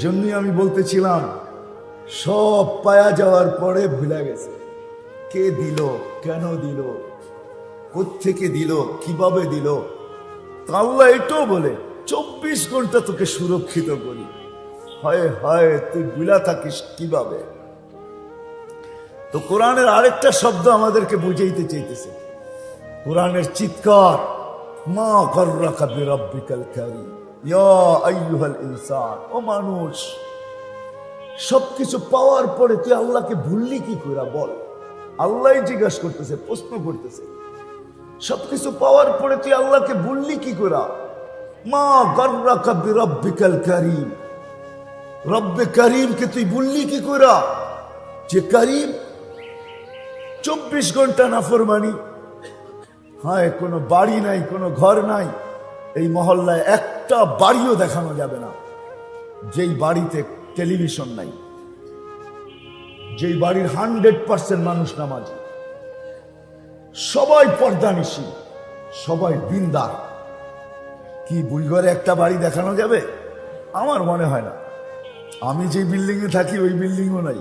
জন্যই আমি বলতেছিলাম সব পায়া যাওয়ার পরে ভুলে গেছে কে দিল, কেন দিল, কোত্থেকে দিল, কিভাবে দিল। আল্লাহ এটাও বলে 24 ঘন্টা তোকে সুরক্ষিত করি। হায় হায়, তুই ভুলা থাকিস কিভাবে। তো কোরআনের আরেকটা শব্দ আমাদেরকে বুঝাইতে চাইতেছে, কোরআনের চিৎকার, মা গররাকা বিরাব্বিকাল কারীম ইয়া আইয়ুহাল ইনসান। ও মানুষ, সবকিছু পাওয়ার পরে তুই আল্লাহকে ভুললি কি করে বল। আল্লাহ জিজ্ঞাসা করতেছে, প্রশ্ন করতেছে, সবকিছু পাওয়ার পরে তুই আল্লাহকে ভুললি কি করে। মা গররাকা বিরাব্বিকাল কারীম, রব্বে করিমকে তুই ভুললি কি করে, যে করিম 24 ঘন্টা নাফরমানি। হ্যাঁ, কোনো বাড়ি নাই, কোনো ঘর নাই, এই মহল্লায় একটা বাড়িও দেখানো যাবে না যেই বাড়িতে টেলিভিশন নাই, যেই বাড়ির 100% মানুষ নামাজি, সবাই পর্দানিশী, সবাই দিনদার। কি বুইঘরে একটা বাড়ি দেখানো যাবে? আমার মনে হয় না। আমি যে বিল্ডিং এ থাকি ওই বিল্ডিংও নাই।